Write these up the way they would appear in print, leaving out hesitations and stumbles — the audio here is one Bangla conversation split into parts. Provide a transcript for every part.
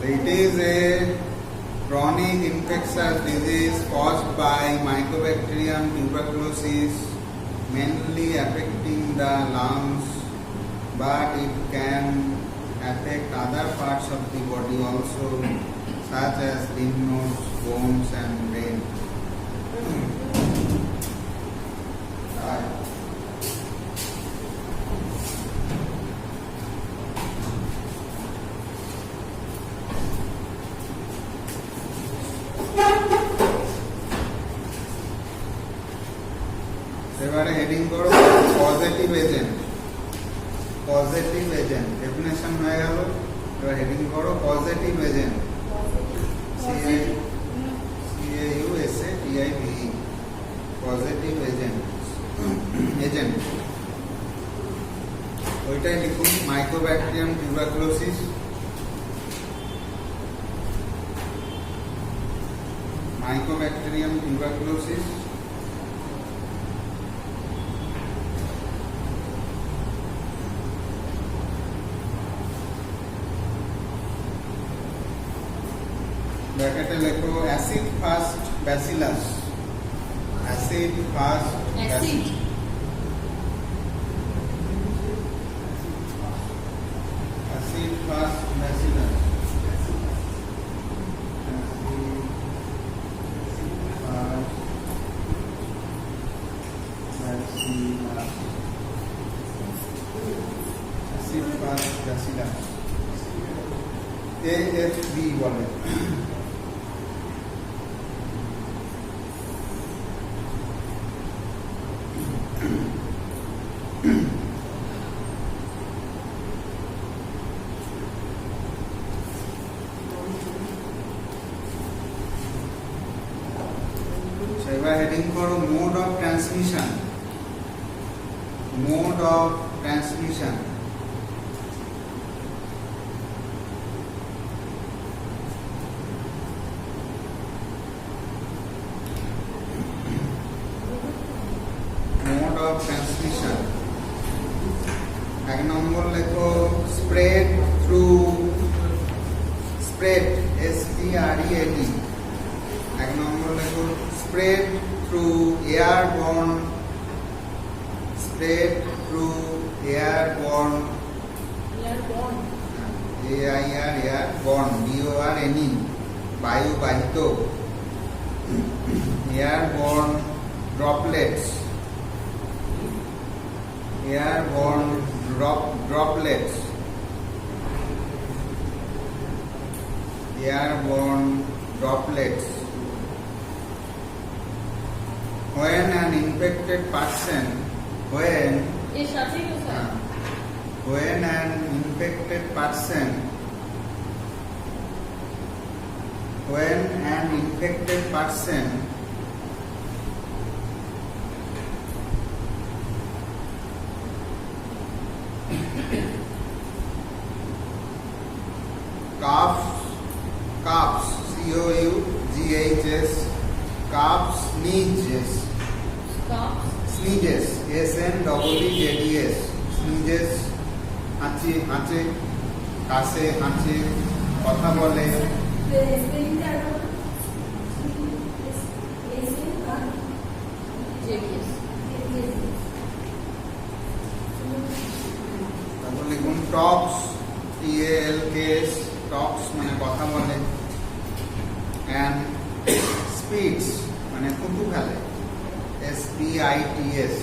It is a chronic infectious disease caused by Mycobacterium tuberculosis, mainly affecting the lungs, but it can affect other parts of the body also, such as lymph nodes, bones, and brain. এবারে হেডিং করো positive agent. Positive agent definition হয়ে গেল। এবার হেডিং করো positive agent. CAUSATIVE positive agent. Agent ওইটাই লিখুন, মাইক্রোব্যাকটেরিয়াম টিউবারকুলোসিস। মাইক্রোব্যাকটেরিয়াম টিউবারকুলোসিস ব্র্যাকেটে লেখো acid fast bacillus. Acid fast acid acid fast bacillus. Acid fast bacillus AFB বলে। এবার হেডিং করো mode of transmission. Mode of transmission mode of transmission এক নম্বর লেখো স্প্রেড থ্রু। Spread SPREAD। এক নম্বর লেখো spread through airborne. Spread through airborne. Airborne BORNE বায়ুবাহিত। Airborne droplets. Airborne droplets. Airborne droplets. When an infected person, when an infected person, when an infected person coughs, COUGHS, coughs, sneezes, sneezes, SNEEZES, sneezes, হাঁচে, কাশে, হাঁচে, কথা বলে। তারপর লিখুন টক্স, TALKS, টক্স মানে কথা বলে। অ্যান্ড স্পিডস মানে থুতু ফেলে, SPITS,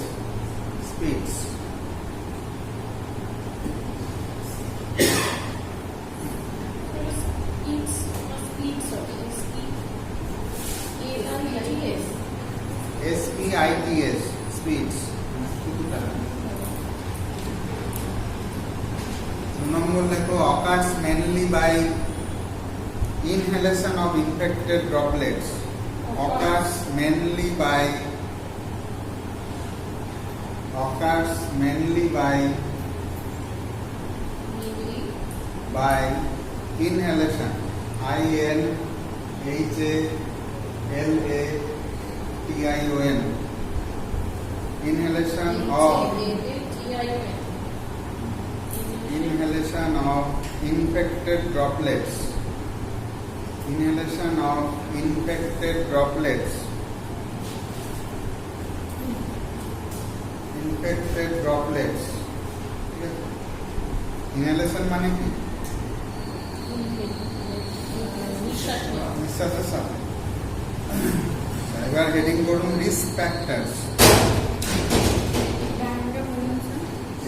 স্পিডস। SPITS, স্পিডস মানে থুতু ফেলে। number lecho occurs mainly by inhalation of infected droplets. Occurs mainly by inhalation. INHALATION. Inhalation of infected droplets. inhalation of infected droplets. Infected droplets. Inhalation মানে কি? নিঃশ্বাসের সাথে। এবার হেডিং করুন risk factors.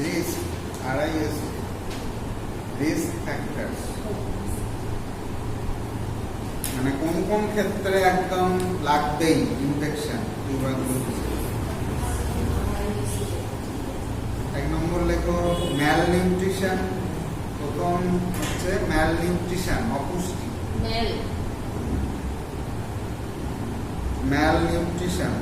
Risk RISK risk factors মানে কোন কোন ক্ষেত্রে একদম লাগবেই ইনফেকশন টিউবারকুলোসিস। এক নম্বর লেখো ম্যাল নিউট্রিশন। প্রথম হচ্ছে ম্যাল নিউট্রিশন, অপুষ্টি। ম্যাল নিউট্রিশন ম্যাল নিউট্রিশন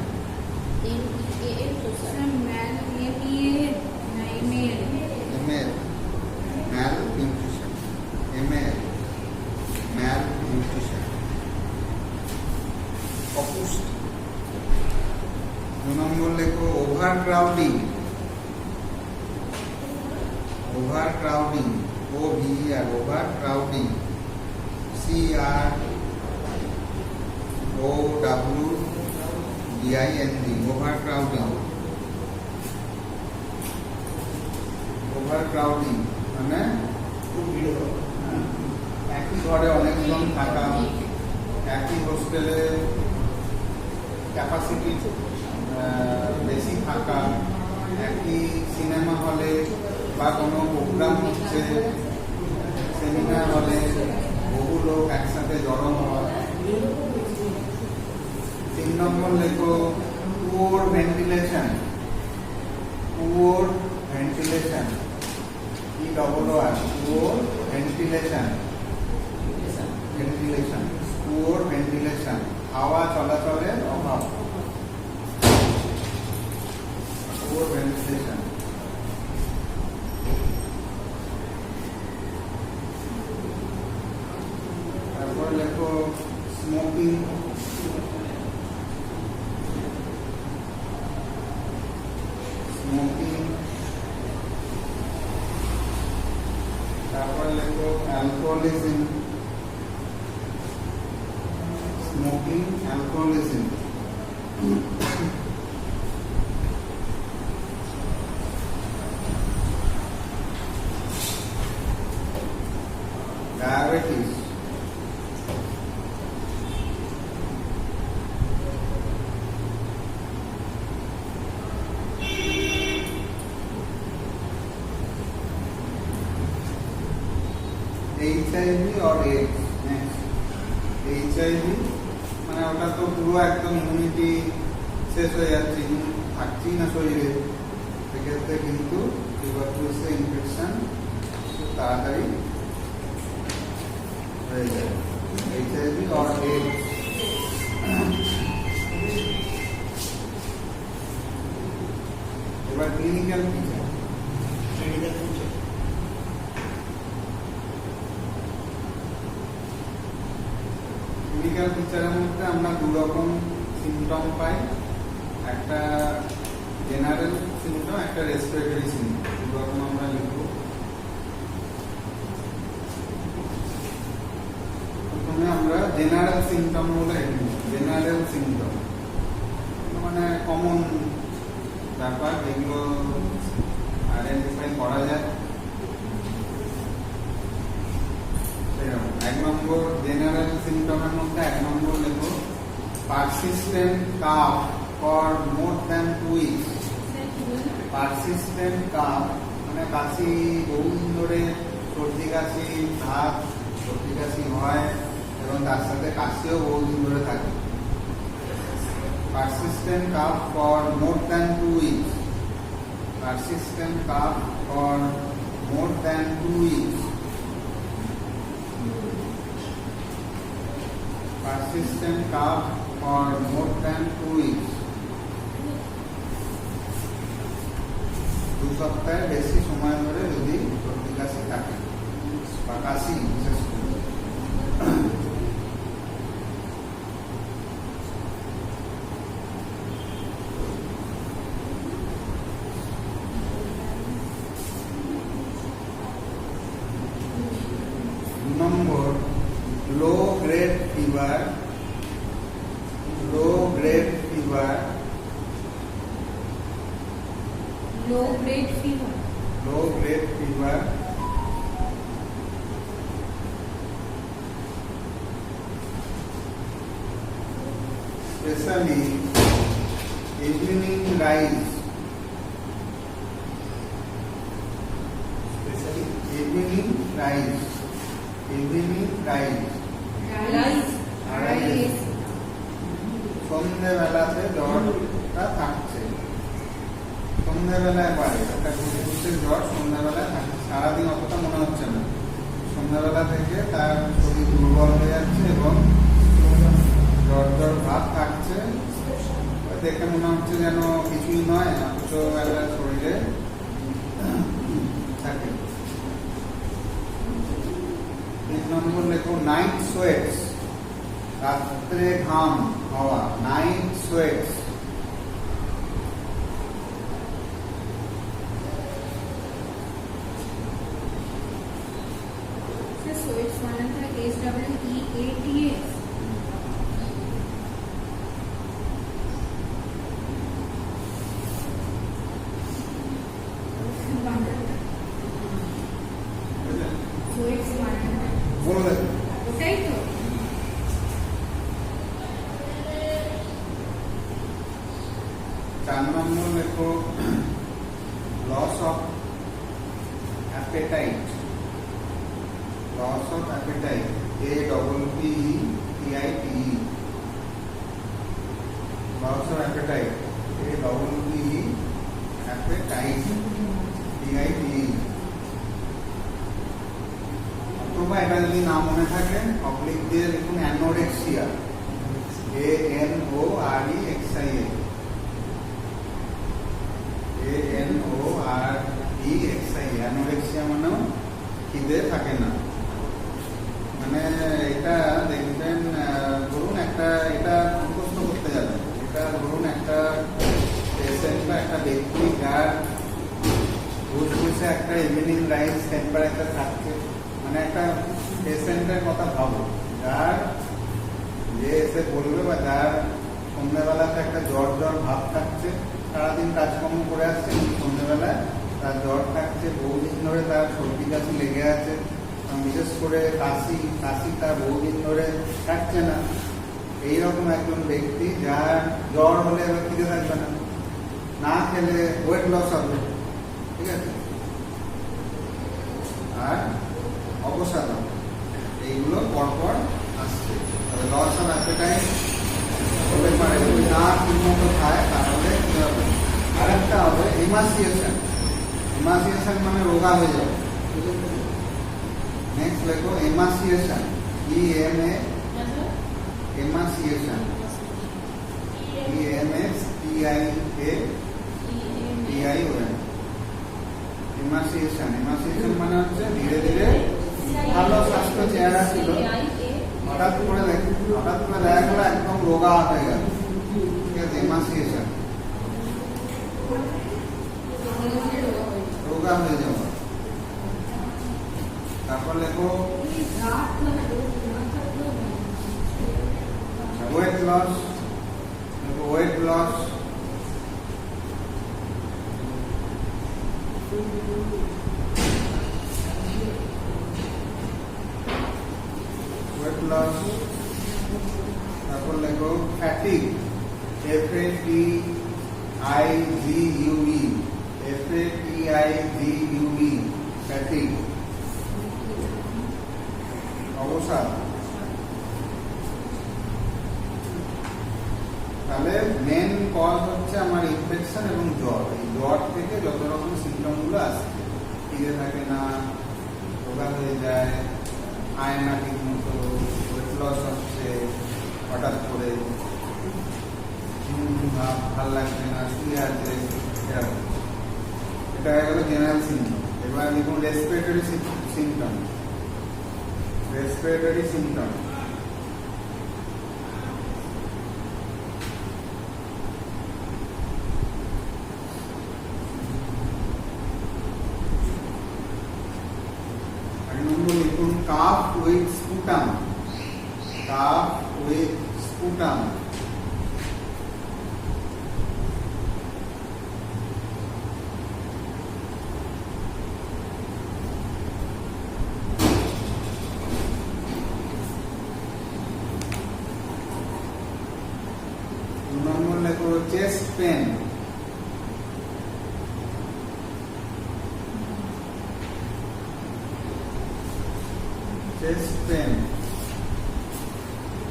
ম্যাল নিউট্রিশন অপুষ্টি। 2 নম্বর লেখো over crowding. Over crowding OVER over crowding CROWDING over crowding. Over crowding মানে খুব ভিড়, একই ঘরে অনেকজন থাকা, একই হোস্টেলে ক্যাপাসিটি বেশি থাকা, একই সিনেমা হলে বা কোনো প্রোগ্রাম হচ্ছে সেমিনার হলে বহু লোক একসাথে জড়ো হওয়া। 3 নম্বর লেখো poor ventilation. Poor ventilation POOR poor ventilation poor ventilation হাওয়া চলাচলের অভাব। Poor ventilation. তারপর লেখো স্মোকিং। তারপর লেখো alcoholism. Smoking, alcoholism. Diabetes. HIV or AIDS। HIV মানে ওটা তো পুরো একদম ইমিউনিটি শেষ হয়ে যাচ্ছে, থাকছেই না শরীরে, সেক্ষেত্রে কিন্তু টিউবারকুলোসিস ইনফেকশন খুব তাড়াতাড়ি হয়ে যায়। HIV or AIDS। এবার ক্লিনিক্যাল ফিচার। ক্লিনিক্যাল ফিচারের মধ্যে আমরা 2 রকম সিমটম পাই, একটা জেনারেল সিমটম, একটা রেসপিরেটরি সিমটম। 2 রকম আমরা লিখব। প্রথমে আমরা জেনারেল সিমটম বলে লিখব। জেনারেল সিমটম মানে কমন ব্যাপার, যেগুলো আইডেন্টিফাই করা যায়। 1 নম্বর জেনারেল সিমটমের মধ্যে 1 নম্বর লেখো persistent calf for more than 2 weeks. Persistent calf মানে কাশি বহুদিন ধরে, সর্দি কাশি, হাত সর্দি কাশি হয় এবং তার সাথে কাশিও বহুদিন ধরে থাকে। Persistent calf for more than 2 weeks. Persistent calf for more than 2 weeks. Persistent cough for more than 2 weeks। 2 সপ্তাহের বেশি সময় ধরে যদি সর্দি কাশি থাকে বা কাশি বিশেষ করে। নম্বর low grade fever, low grade fever, low grade fever, low grade fever, especially evening rise, especially evening rise, evening rise, rise, rise, সন্ধ্যেবেলাতে জ্বরটা থাকছে, সন্ধ্যেবেলায় বাড়ে একটা ঘুরঘুরছে জ্বর, সন্ধ্যাবেলায় থাকছে, সারাদিন অতটা মনে হচ্ছে না, সন্ধ্যাবেলা থেকে তার শরীর দুর্বল হয়ে যাচ্ছে এবং জ্বর জ্বর ভাব থাকছে, দেখে মনে হচ্ছে যেন কিছুই নয়, অথচ একটা শরীরে থাকে। 3 নম্বর লেখো নাইট সোয়েটস, রাত্রে ঘাম হওয়া, night sweats, so it's one of the SWEATS. So it's one of the, বলো দেখো। ওটাই তো 4 নম্বর লেখো loss of appetite, loss of appetite, APPETITE, loss of appetite, APPETITE, PITE। অথবা এটা যদি না মনে থাকে অবলিক দিয়ে লিখুন অ্যানোরেক্সিয়া, ANOREXIA, অ্যানোরেক্সিয়া মানেও খিদে থাকে না। মানে এটা দেখবেন, ধরুন একটা, এটা মুখস্থ করতে যাবেন, এটা ধরুন একটা পেশেন্ট বা একটা ব্যক্তি যার ঘুষঘুষে একটা ইভিনিং রাইজ টেম্পারেচার থাকছে, মানে একটা পেশেন্টের কথা ভাবো যার, যে এসে বলবে বা যার সন্ধ্যাবেলাতে একটা জ্বর জ্বর ভাব থাকছে, সারাদিন কাজকর্ম করে আসছে, সন্ধ্যাবেলায় তার জ্বর থাকছে, বহুদিন ধরে তার সর্দি কাশি লেগে আছে, বিশেষ করে কাশি তার বহুদিন ধরে থাকছে না, এইরকম একজন ব্যক্তি যার জ্বর হলে এবার খিদে থাকবে না, না খেলে ওয়েট লস হবে, ঠিক আছে, আর অবসাদ হবে, এইগুলো পরপর আসছে। তবে লস অফ অ্যাপেটাইট হতে পারে যদি না ঠিকমতো খায়, তাহলে কি হবে, আরেকটা হবে এমাসিয়েশন, এমাসিয়েশন মানে রোগা হয়ে যাবে। নেক্সট লেখো emaciation, EMA, emaciation, EMASTIATION, emaciation, emaciation মানে হচ্ছে ধীরে ধীরে ভালো স্বাস্থ্য চেহারা ছিল, হঠাৎ করে দেখা গেল একদম রোগা হয়ে গেল, ঠিক আছে, এমাসিয়েশন, রোগা হয়ে যাওয়া। তারপর লেখো weight loss, weight loss, weight loss. তারপর লেখো ফ্যাটিগ, FATIGUE, ফ্যাটিগ, অবসাদ। তাহলে মেন কজ হচ্ছে আমার ইনফেকশন এবং জ্বর, এই জ্বর থেকে যত রকম সিমটম গুলো আসছে, খিদে থাকে না, রোগা হয়ে যায়, খায় না ঠিক মতো, ওয়েট লস হচ্ছে হঠাৎ করে, ভাল লাগছে না, শুয়ে আছে, এরকম, এটা হয়ে গেল জেনারেল সিমটম। এবার দেখুন respiratory symptom, respiratory symptom, cough with sputum, cough with sputum. নম্বর লেখো চেস্ট পেন। Chest pain.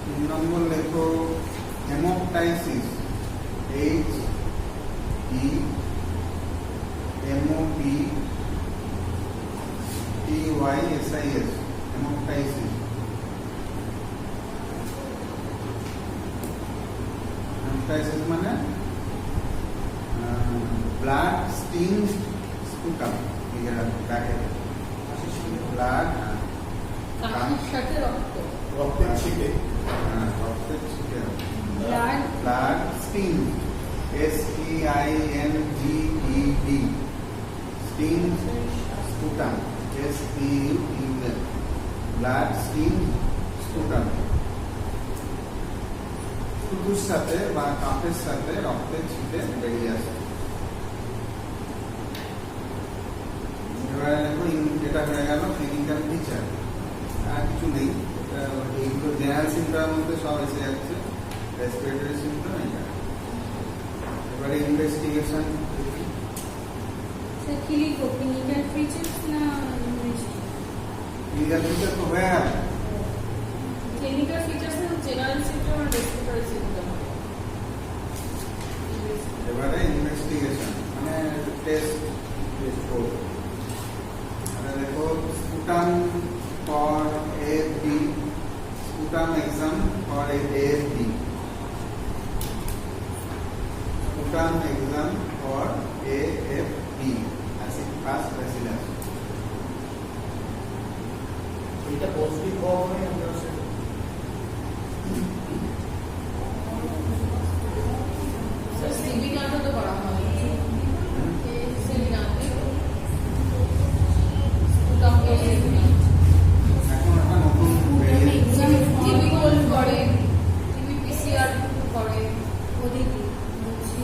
3 নম্বর লেখো haemoptysis. H E M O P T Y S I S, haemoptysis. Haemoptysis মানে ব্লাড স্টিনড স্পুটাম। এখানে ব্র্যাকেট ব্লাড কাশির সাথে রক্ত। রক্তের ছিটে রক্তের ছিটে blood blood stain STINGED stain sputum SPUTM blood stain sputum. শুধুর সাথে বা কাপের সাথে রক্তের ছিটে বেরিয়ে আসে। এবারে দেখো এটা হয়ে গেল ক্লিনিক্যাল ফিচার। আর কিছু নেই, এইগুলো জেনারেল সিমটমের মধ্যে সব এসে যাচ্ছে। রেসপিরেটরি সিমটম এটা। এবারে ইনভেস্টিগেশন। স্যার কি লিখবো, ক্লিনিক্যাল ফিচার্স না ইংলিশ? ক্লিনিক্যাল ফিচার তো হয়ে গেল। ক্লিনিক্যাল ফিচার্স না জেনারেল সিম্পটম আর রেসপিরেটরি সিম্পটম। এবারে ইনভেস্টিগেশন মানে টেস্ট করব। মানে দেখো sputum for AFB, sputum exam for AFB, sputum exam for AFB acid fast bacillus. এটা পজিটিভ হওয়া মানে আমরা সেটা স্যার সিবি কার্ড তো করা হয়। সিবি কার্ড স্পুটাম টেস্ট এখন একটা নতুন বেরিয়েছে। টিবি গোল্ড করে, টিবি পিসিআর করে ওদিকে বলছি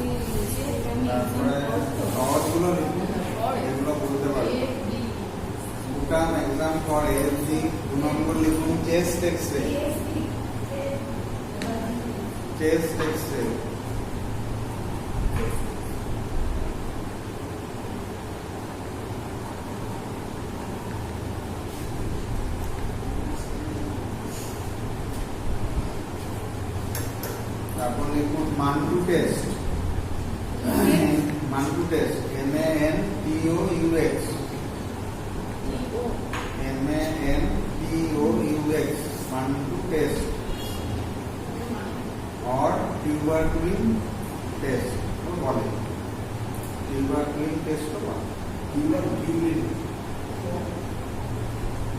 যে এটা আমি তারপরে সহজগুলো লিখুন, এগুলো বলতে পারবো। Sputum exam for AFB। 2 নম্বর লিখুন চেস্ট এক্সরে। Chest X-ray. তারপর লিখুন Mantoux test. Mantoux test MANTOUX, MANTOUX Mantoux test और ट्यूबरकुलिन टेस्ट বলে। টিউবারকুলিন টেস্ট তো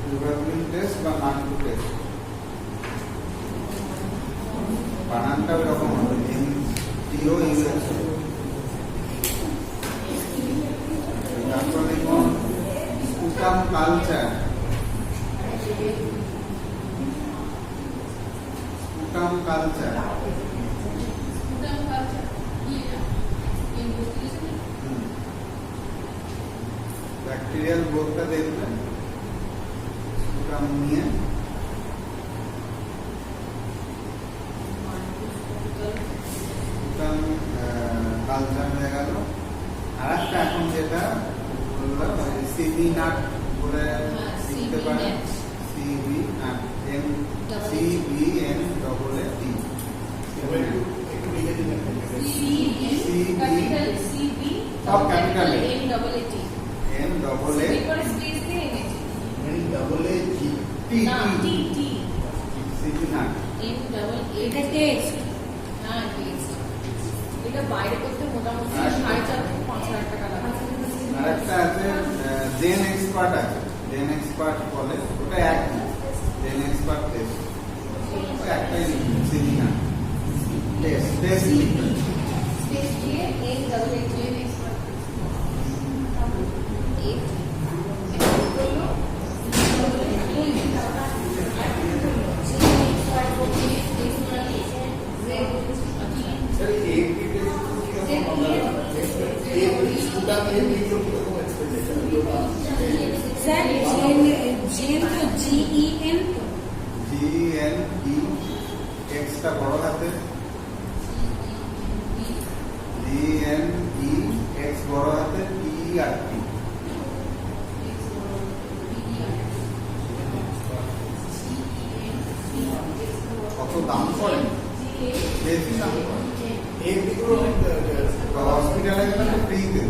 টিউবারকুলিন টেস্ট বা মান্টু টেস্ট বানানটা এরকম হবে MTOUX। তারপর লিখুন sputum culture. Sputum culture sputum culture investigation bacterial গ্রোথটা দেখবেন স্পুটাম নিয়ে। স্পুটাম কালচার হয়ে গেল। আর একটা এখন যেটা বললাম সিবি নাট বলে শিখতে পারেন। CB NAAT CBNAAT। একটু লিখে দিবেন। ক্যাপিটাল সিবি সব capital A. NAAT NAAT CB করে স্পেস দিয়ে এনেছি NAAG না টি টি সিবি নাট। এটা টেস্ট। হ্যাঁ টেস্ট। এটা বাইরে করতে মোটামুটি 4.5 থেকে 5,000 টাকা লাগে। আর একটা আছে জেন এক্সপার্ট আছে। জেন এক্সপার্ট বলে ওটা একই। জেন এক্সপার্ট টেস্ট একটাই CB NAAT test test space দিয়ে NAAT এক্সপার্ট এক্সটা বড় হাতে, জি এন ই এক্স বড় হাতে, পি আর টি। কত দাম পড়ে? বেশি দাম পড়ে। এর দিকেও হসপিটালে গেলে তো ফ্রিতে,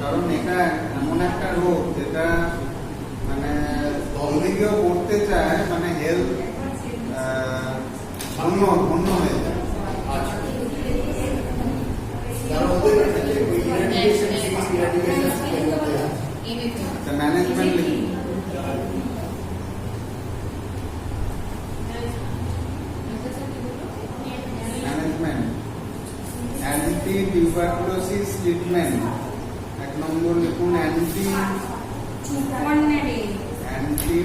কারণ এটা এমন একটা রোগ যেটা মানে যদি কেউ করতে চায় মানে হেলথ অন্য হয়ে যায়। আচ্ছা কারণ ওদের কাছে ওই eradication management management anti tuberculosis treatment. 1 number লিখুন anti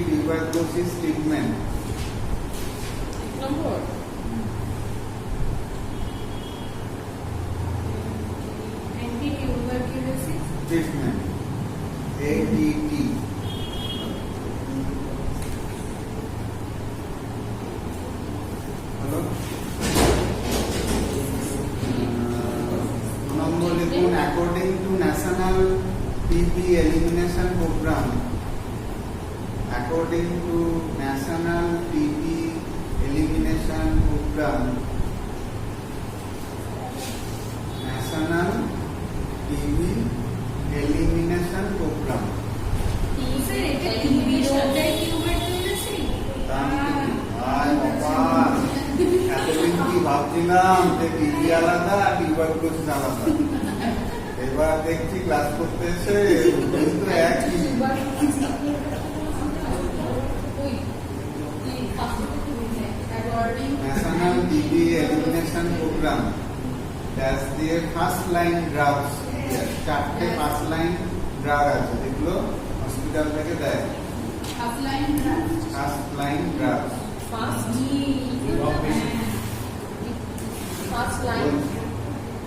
tuberculosis treatment. Number treatment ADT. হলো নম্বর লিখুন according to national TB elimination programme. According to national TB elimination programme, national TB elimination programme. এতদিন কি ভাবছিলাম যে টিবি আলাদা টিউবারকুলোসিস আলাদা, এবার দেখছি ক্লাস করতে এসে কিন্তু একই। National TB elimination programme dash দিয়ে ফার্স্ট লাইন ড্রাগস, 4টে ফার্স্ট লাইন ড্রাগ আছে যেগুলো হসপিটাল থেকে দেয়। ফার্স্ট লাইন ড্রাগস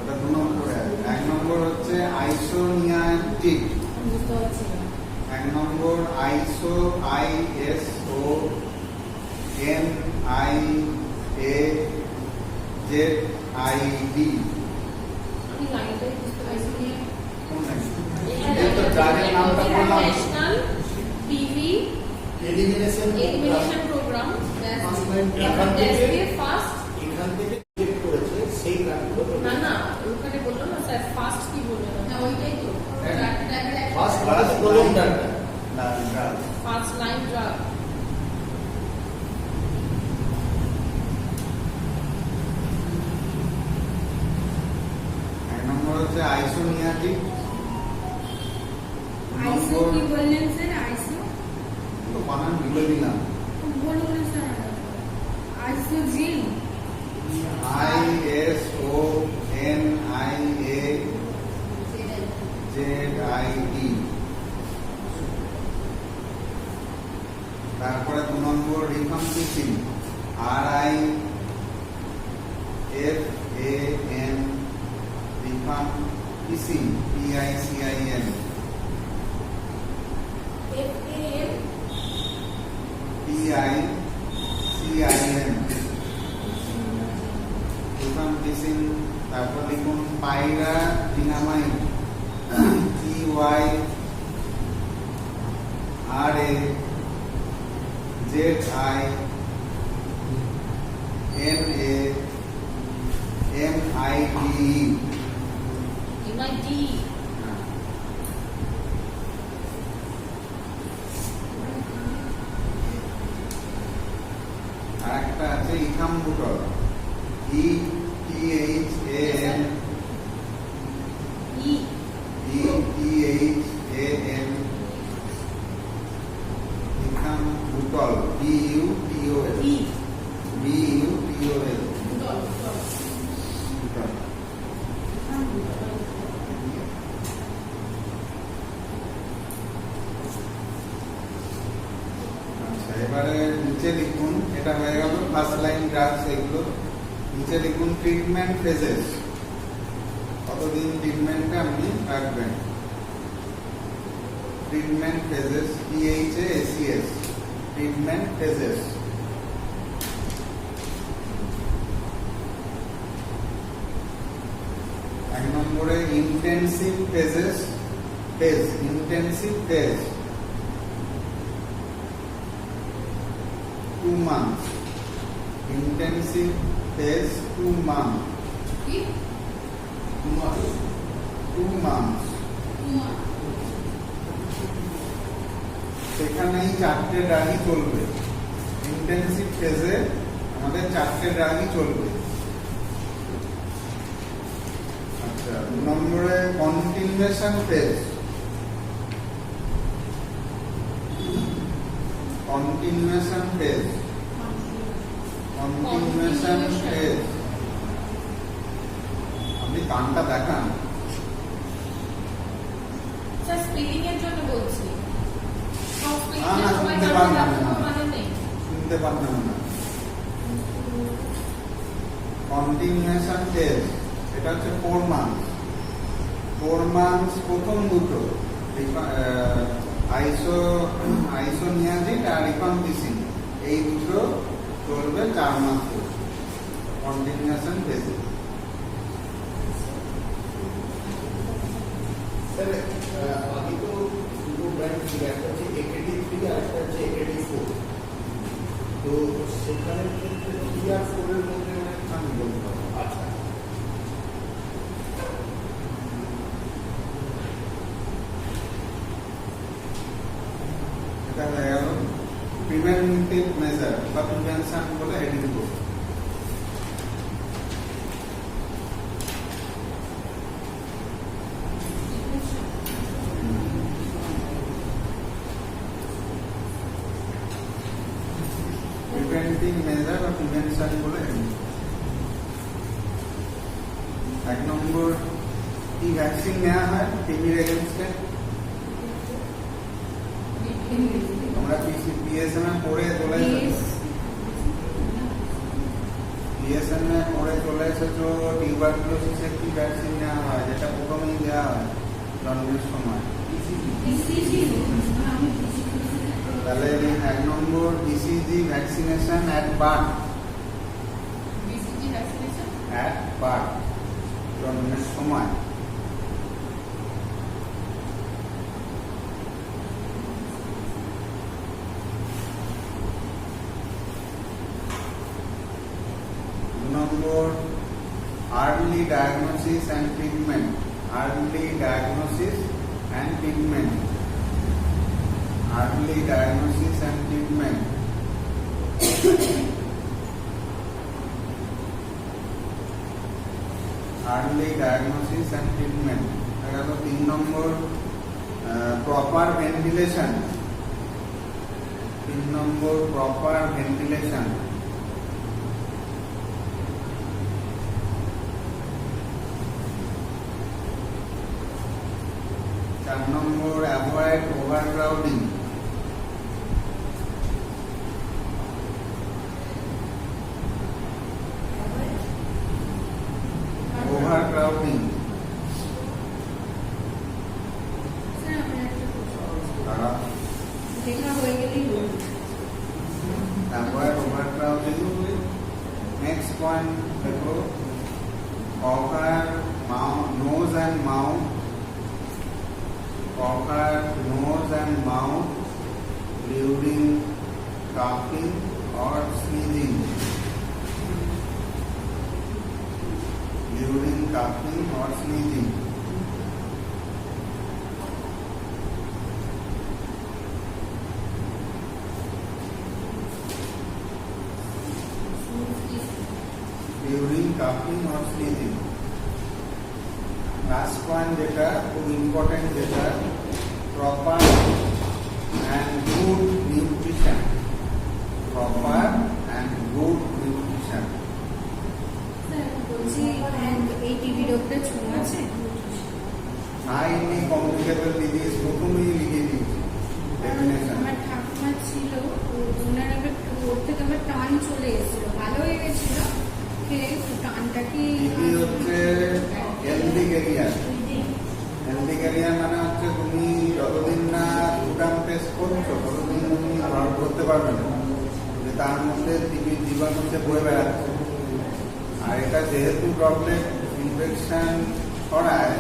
ওটা 2 নম্বরে আছে। 1 নম্বর হচ্ছে আইসোনিয়াটিক। 1 নম্বর আইসো ISO NIAZID। আমি লাইনটাই বুঝতে পারছি না। এই তো ড্রাগের নামটা বললাম। ন্যাশনাল টিভি এলিমিনেশন প্রোগ্রাম এখান ফার্স্ট থেকে চেক করেছে সেই কাজগুলো না ওখানে বললো না স্যার ফার্স্ট কি বললো না ওইটাই তো ফার্স্ট কলমটা ফার্স্ট লাইন ড্রাগ। হচ্ছে আইসোনিয়াটিক। আইসো কি বললেন স্যার? আইসো তো বানান ভুলে দিলাম। বলুন না স্যার। আইসোজিন ISONIAZID। তারপরে 2 number rifampicin RIFAN rifampicin PICIN। PICIN rifampicin. তারপর লিখুন পাইরাজিনামাইড MID। আর একটা আছে ইথাম্বুটল ETHAM ইথাম্বুটল BUTOL। আচ্ছা এবারে নিচে লিখুন, এটা হয়ে গেল ফার্স্ট লাইন ড্রাগস এগুলো। নিচে লিখুন ট্রিটমেন্ট ফেজেস, কতদিন ট্রিটমেন্টে আপনি রাখবেন। Treatment phases THACS treatment phases. এক নম্বরে intensive phase 2 months. Intensive phase 2 months. কি 2 months. সেখানেই 4টে ড্রাগই চলবে। ইন্টেন্সিভ ফেজে আমাদের 4টে ড্রাগই চলবে। আচ্ছা, 2 নম্বরে কন্টিনিউয়েশন ফেজ। কন্টিনিউয়েশন ফেজ আপনি কানটা দেখান। স্যার স্পিলিং এর জন্য বলছি। সব স্পিলিং না, এর সময় শুনতে কাজ পারবেন রাখার না। মানে নেই। শুনতে পারবেন না। কন্টিনিউয়েশন ফেজ এটা হচ্ছে 4 months। 4 months প্রথম দুটো আইসোনিয়াজিন আর রিফাম্পিসিন, এই দুটো চলবে 4 মাস কন্টিনিউয়েশন ফেজে। স্যার বাকি তো দুটো ব্র্যান্ড ছিল, একটা হচ্ছে AKD3 আর একটা হচ্ছে AKD4। তো সেখানে ক্ষেত্রে 3 আর 4 এর মধ্যে আমি বলতে পারবো। আচ্ছা, এটা হয়ে গেল প্রিভেন্টিভ মেজার বা প্রিভেনশন বলে হেডিং করব। প্রিভেন্টিভ মেজার বা প্রিভেনশন বলে হেডিং। 1 নম্বর কি ভ্যাকসিন নেওয়া হয় টিবির এগেনস্টে? তোমরা পিএসএমএ পড়ে চলে এসেছো টিউবারকুলোসিসের কি ভ্যাকসিন নেওয়া হয়, যেটা প্রথমেই দেওয়া হয় জন্মের সময়? তাহলে 1 নম্বর BCG vaccination at birth. BCG vaccination at birth, জন্মের সময়। নম্বর early diagnosis and treatment. Early diagnosis and treatment. Early diagnosis and treatment. Early diagnosis and treatment. अगर तो 3 নম্বর proper ventilation. 3 নম্বর proper ventilation. 4 নম্বর avoid overcrowding. Overcrowding. স্যার আমার একটা প্রশ্ন। তারা দেখা হয়ে গেলেই বলুন। avoid overcrowding. Next point দেখো, cover nose and mouth. Cover nose and mouth during coughing or sneezing. During coughing or sneezing. During coughing or sneezing. Last point যেটা খুব ইম্পর্টেন্ট, যেটা proper and good nutrition. Proper and good nutrition. Sir বলছি এই টিবি রোগটা ছোঁয়া আছে? Highly communicable disease প্রথমেই লিখে দিয়েছি ডেফিনেশন। আমার ঠাকুমা ছিল, ওনার আবার ওর থেকে আবার টান চলে এসেছিল, ভালো হয়ে গেছিল, টানটা কি টিবি হচ্ছে হেলদি ক্যারিয়ার। হেলদি ক্যারিয়ার মানে হচ্ছে তুমি যতদিন না সুগার টেস্ট করছো ততদিন তুমি গর্ভবতী ধরতে পারবে না যে তার মধ্যে জীবাণু সে বয়ে বেড়াচ্ছে। আর এটা যেহেতু ড্রপলেট ইনফেকশন ছড়ায়,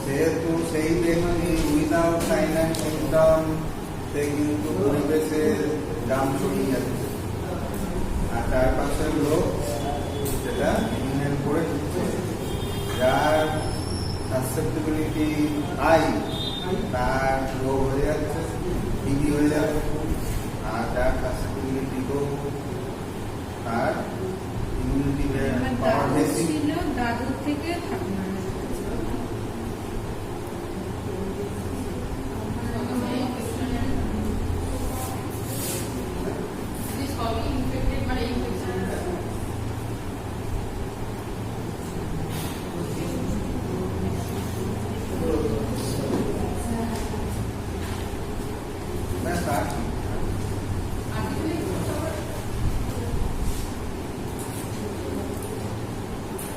সেহেতু সেই ব্যক্তি উইদাউট সাইন অ্যান্ড সিমটম সে কিন্তু পরিবেশে দাম ছড়িয়ে যাচ্ছে, আর চারপাশের লোক সেটা ইনহেল করে দিচ্ছে। যার সাসেপ্টিবিলিটি হাই তার রোগ হয়ে যাচ্ছে, টিবি হয়ে যাবে। আর যার সাসেপ্টিবিলিটি লো তার ইমিউনিটি আমার পাওয়ার দাদু বেশি। ছিল, দাদুর থেকে ঠাকুমার সবই ইনফেক্টেড মানে ইনফেকশন। मैं स्टार्ट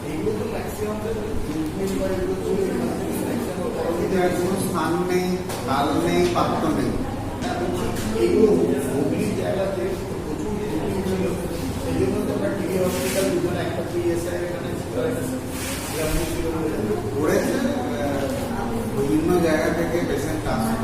এইগুলো তো ম্যাক্সিমাম ট্রিটমেন্ট বা এগুলো চলে ম্যাক্সিমাম কোনো স্থান নেই, কাল নেই, পাত্র নেই। এইগুলো হুগলি জায়গাতে প্রচুর হুগলি ছিল, সেই জন্য তো আমরা টিভি হসপিটাল দুজন একটা পিএসআই এখানে ছিল করেছে বিভিন্ন জায়গা থেকে পেশেন্ট আসে।